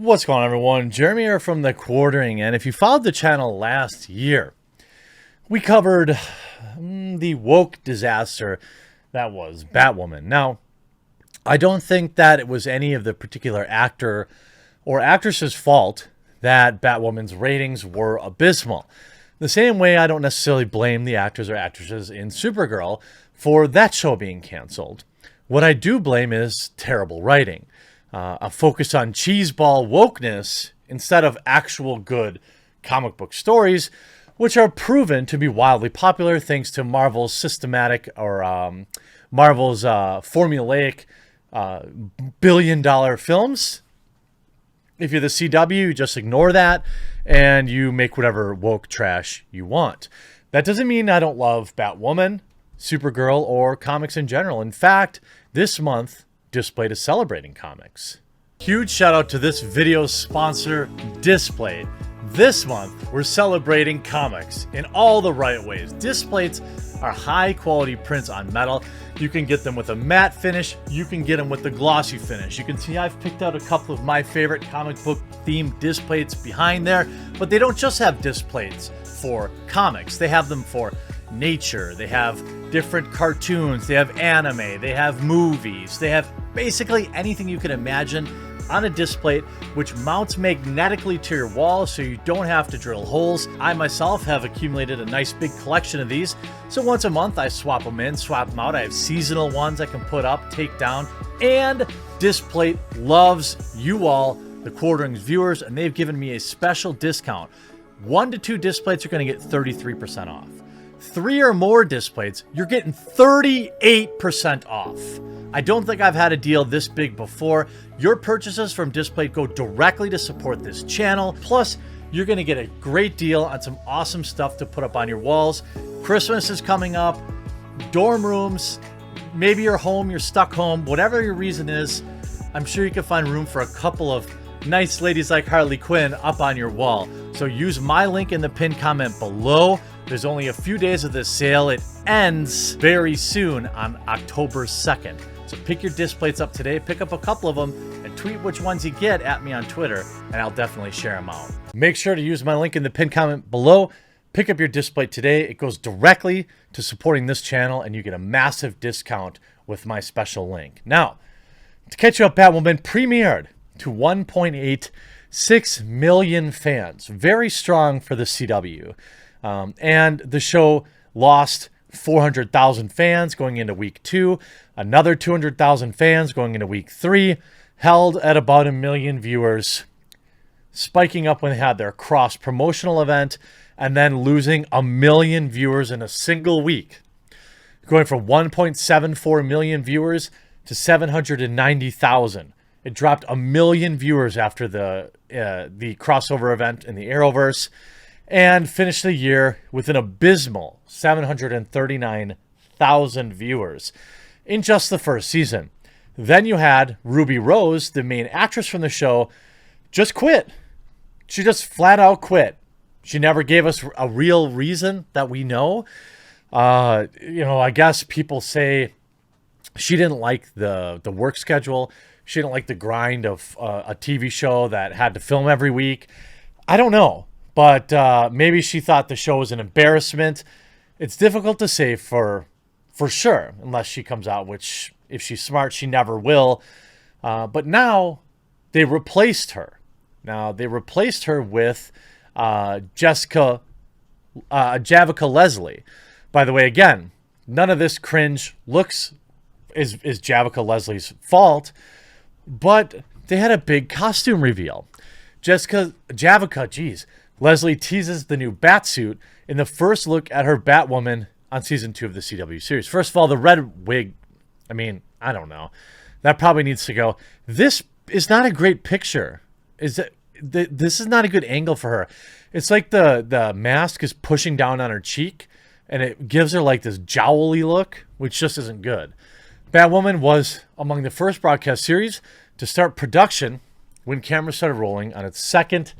What's going on, everyone? Jeremy here from The Quartering, and if you followed the channel last year, we covered the woke disaster that was Batwoman. Now, I don't think that it was any of the particular actor or actress's fault that Batwoman's ratings were abysmal. The same way I don't necessarily blame the actors or actresses in Supergirl for that show being canceled. What I do blame is terrible writing. A focus on cheeseball wokeness instead of actual good comic book stories, which are proven to be wildly popular thanks to Marvel's systematic or Marvel's formulaic billion-dollar films. If you're the CW, you just ignore that and you make whatever woke trash you want. That doesn't mean I don't love Batwoman, Supergirl, or comics in general. In fact, this month, Displayed is celebrating comics. Huge shout out to this video's sponsor, Displayed. This month, we're celebrating comics in all the right ways. Displays are high quality prints on metal. You can get them with a matte finish. You can get them with the glossy finish. You can see I've picked out a couple of my favorite comic book themed displays behind there, but they don't just have displays for comics. They have them for nature. They have different cartoons. They have anime. They have movies. They have basically anything you can imagine on a display, which mounts magnetically to your wall so you don't have to drill holes. I myself have accumulated a nice big collection of these, so once a month I swap them in, swap them out. I have seasonal ones I can put up, take down, and Display loves you all, the Quartering's viewers, and they've given me a special discount. 1 to 2 displays are going to get 33% off. 3 or more displays, you're getting 38% off. I don't think I've had a deal this big before. Your purchases from Display go directly to support this channel. Plus, you're going to get a great deal on some awesome stuff to put up on your walls. Christmas is coming up, dorm rooms, maybe you're home, you're stuck home, whatever your reason is, I'm sure you can find room for a couple of nice ladies like Harley Quinn up on your wall. So use my link in the pinned comment below. There's only a few days of this sale. It ends very soon on October 2nd. So pick your displays up today, pick up a couple of them, and tweet which ones you get at me on Twitter, and I'll definitely share them out. Make sure to use my link in the pinned comment below. Pick up your display today. It goes directly to supporting this channel, and you get a massive discount with my special link. Now, to catch you up, Batwoman premiered to 1.86 million fans. Very strong for the CW. And the show lost 400,000 fans going into week 2, another 200,000 fans going into week 3, held at about 1 million viewers, spiking up when they had their cross-promotional event, and then losing 1 million viewers in a single week, going from 1.74 million viewers to 790,000. It dropped 1 million viewers after the crossover event in the Arrowverse, and finished the year with an abysmal 739,000 viewers in just the first season. Then you had Ruby Rose, the main actress from the show, just quit. She just flat out quit. She never gave us a real reason that we know. I guess people say she didn't like the work schedule. She didn't like the grind of a TV show that had to film every week. I don't know. But maybe she thought the show was an embarrassment. It's difficult to say for sure, unless she comes out, which if she's smart, she never will. But now they replaced her. Now they replaced her with Javicia Leslie. By the way, again, none of this cringe looks is Javicia Leslie's fault, but they had a big costume reveal. Leslie teases the new Batsuit in the first look at her Batwoman on season 2 of the CW series. First of all, the red wig, I don't know. That probably needs to go. This is not a great picture. This is not a good angle for her. It's like the mask is pushing down on her cheek, and it gives her like this jowly look, which just isn't good. Batwoman was among the first broadcast series to start production when cameras started rolling on its second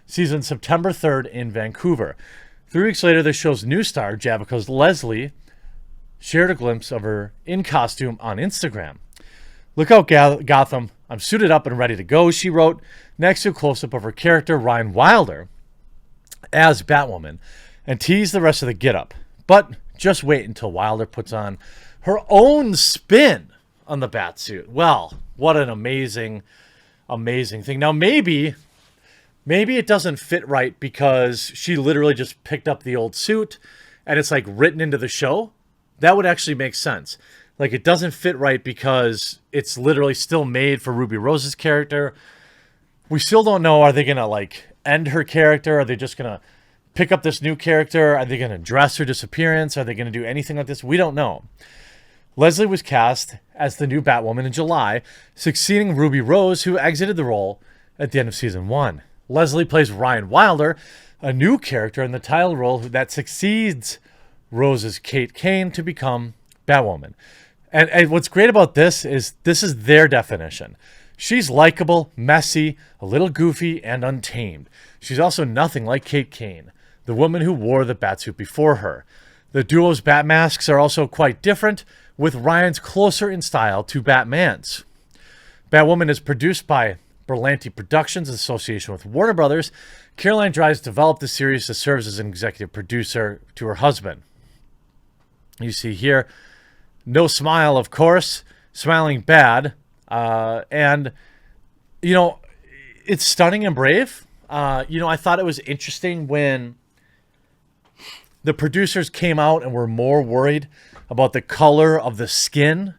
season, September 3rd in Vancouver. 3 weeks later, the show's new star, Javicia Leslie, shared a glimpse of her in costume on Instagram. Look out, Gotham. I'm suited up and ready to go, she wrote, next to a close-up of her character, Ryan Wilder, as Batwoman, and teased the rest of the get-up. But just wait until Wilder puts on her own spin on the Batsuit. Well, what an amazing, amazing thing. Now, maybe it doesn't fit right because she literally just picked up the old suit and it's like written into the show. That would actually make sense. Like, it doesn't fit right because it's literally still made for Ruby Rose's character. We still don't know, are they going to, like, end her character? Are they just going to pick up this new character? Are they going to address her disappearance? Are they going to do anything like this? We don't know. Leslie was cast as the new Batwoman in July, succeeding Ruby Rose, who exited the role at the end of season 1. Leslie plays Ryan Wilder, a new character in the title role that succeeds Rose's Kate Kane to become Batwoman. And what's great about this is their definition. She's likable, messy, a little goofy, and untamed. She's also nothing like Kate Kane, the woman who wore the Batsuit before her. The duo's bat masks are also quite different, with Ryan's closer in style to Batman's. Batwoman is produced by Berlanti Productions in association with Warner Brothers. Caroline Dries developed the series to serve as an executive producer to her husband. You see here, no smile, of course, smiling bad. And, you know, it's stunning and brave. I thought it was interesting when the producers came out and were more worried about the color of the skin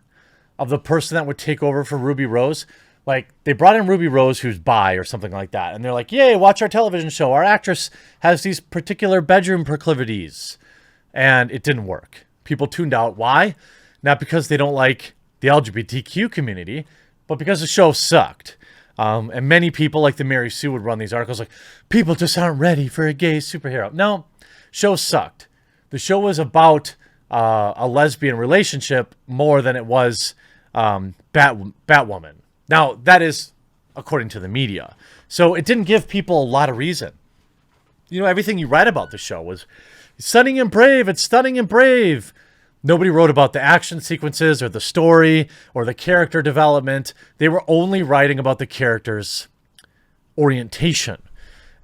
of the person that would take over for Ruby Rose. Like, they brought in Ruby Rose, who's bi or something like that. And they're like, yay, watch our television show. Our actress has these particular bedroom proclivities. And it didn't work. People tuned out. Why? Not because they don't like the LGBTQ community, but because the show sucked. And many people, like the Mary Sue, would run these articles like, people just aren't ready for a gay superhero. No, show sucked. The show was about a lesbian relationship more than it was Batwoman. Now, that is according to the media. So it didn't give people a lot of reason. You know, everything you read about the show was stunning and brave. It's stunning and brave. Nobody wrote about the action sequences or the story or the character development. They were only writing about the character's orientation.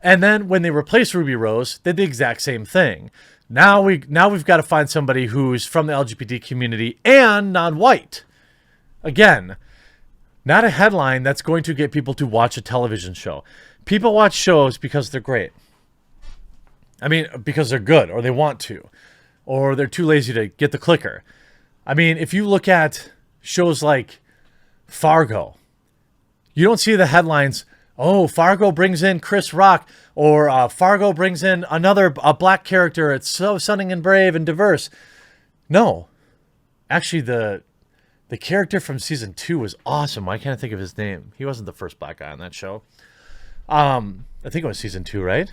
And then when they replaced Ruby Rose, they did the exact same thing. Now we've got to find somebody who's from the LGBT community and non-white. Again, not a headline that's going to get people to watch a television show. People watch shows because they're great. I mean, because they're good, or they want to, or they're too lazy to get the clicker. I mean, if you look at shows like Fargo, you don't see the headlines, oh, Fargo brings in Chris Rock, or Fargo brings in a black character. It's so stunning and brave and diverse. No. Actually, the character from season 2 was awesome. Why can't I think of his name? He wasn't the first black guy on that show. I think it was season 2, right?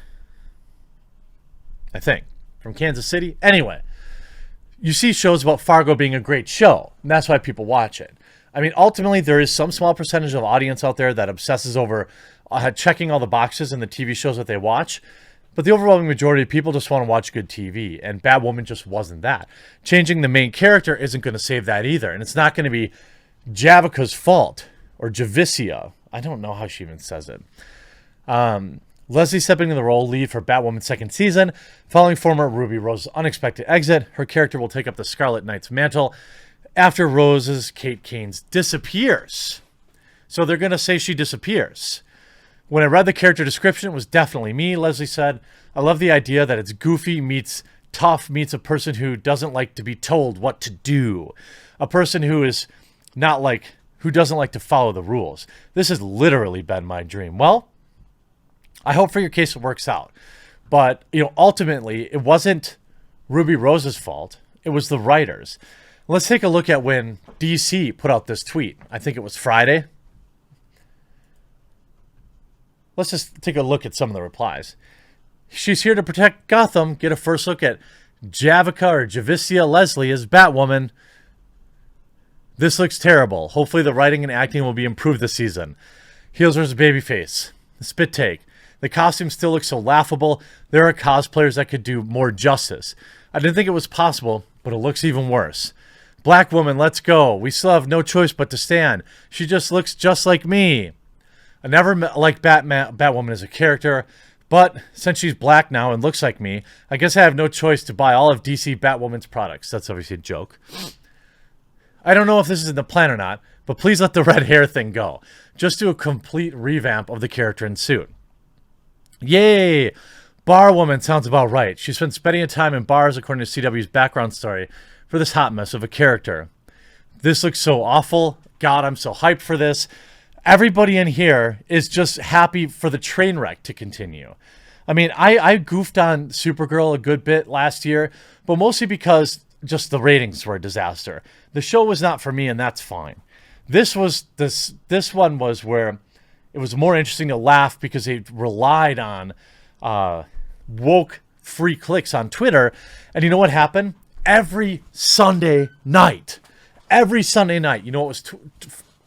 I think. From Kansas City. Anyway, you see shows about Fargo being a great show, and that's why people watch it. I mean, ultimately, there is some small percentage of audience out there that obsesses over checking all the boxes in the TV shows that they watch. But the overwhelming majority of people just want to watch good TV, and Batwoman just wasn't that. Changing the main character isn't going to save that either, and it's not going to be Javica's fault, or Javicia. I don't know how she even says it. Leslie stepping into the role lead for Batwoman's second season. Following former Ruby Rose's unexpected exit, her character will take up the Scarlet Knight's mantle after Rose's Kate Kane's disappears. So they're going to say she disappears. When I read the character description, it was definitely me, Leslie said. I love the idea that it's goofy meets tough meets a person who doesn't like to be told what to do. A person who is not like, who doesn't like to follow the rules. This has literally been my dream. Well, I hope for your case it works out. But, you know, ultimately, it wasn't Ruby Rose's fault. It was the writers. Let's take a look at when DC put out this tweet. I think it was Friday. Let's just take a look at some of the replies. She's here to protect Gotham. Get a first look at Javica or Javicia Leslie as Batwoman. This looks terrible. Hopefully the writing and acting will be improved this season. Heels versus Babyface. The spit take. The costume still looks so laughable. There are cosplayers that could do more justice. I didn't think it was possible, but it looks even worse. Black woman, let's go. We still have no choice but to stand. She just looks just like me. I never liked Batwoman as a character, but since she's black now and looks like me, I guess I have no choice to buy all of DC Batwoman's products. That's obviously a joke. I don't know if this is in the plan or not, but please let the red hair thing go. Just do a complete revamp of the character and suit. Yay! Bar woman sounds about right. She's been spending time in bars according to CW's background story for this hot mess of a character. This looks so awful. God, I'm so hyped for this. Everybody in here is just happy for the train wreck to continue. I mean, I goofed on Supergirl a good bit last year, but mostly because just the ratings were a disaster. The show was not for me, and that's fine. This one was where it was more interesting to laugh because it relied on woke free clicks on Twitter. And you know what happened? Every Sunday night, you know what was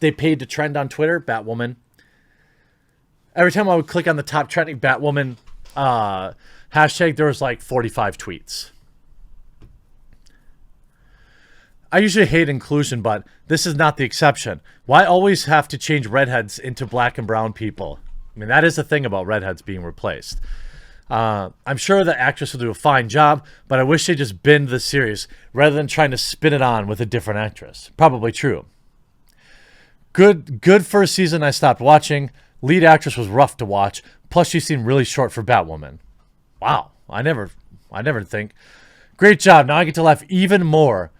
they paid to trend on Twitter? Batwoman. Every time I would click on the top trending Batwoman hashtag, there was like 45 tweets. I usually hate inclusion, but this is not the exception. Why always have to change redheads into black and brown people? I mean, that is the thing about redheads being replaced. I'm sure the actress will do a fine job, but I wish they just binned the series rather than trying to spin it on with a different actress. Probably true. Good first season I stopped watching. Lead actress was rough to watch. Plus, she seemed really short for Batwoman. Wow. I never think. Great job. Now I get to laugh even more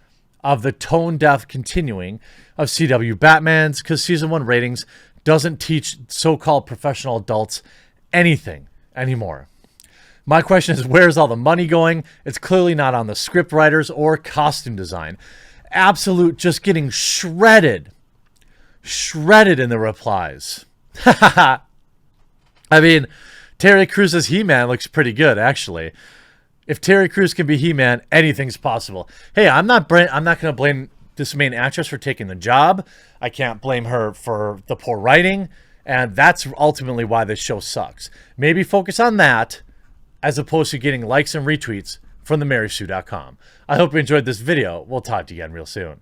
of the tone-deaf continuing of CW Batmans because Season 1 ratings doesn't teach so-called professional adults anything anymore. My question is, where's all the money going? It's clearly not on the script writers or costume design. Absolute just getting shredded. Shredded in the replies. I mean, Terry Crews's He-Man looks pretty good, actually. If Terry Crews can be He-Man, anything's possible. Hey, I'm not going to blame this main actress for taking the job. I can't blame her for the poor writing. And that's ultimately why this show sucks. Maybe focus on that as opposed to getting likes and retweets from themarysue.com. I hope you enjoyed this video. We'll talk to you again real soon.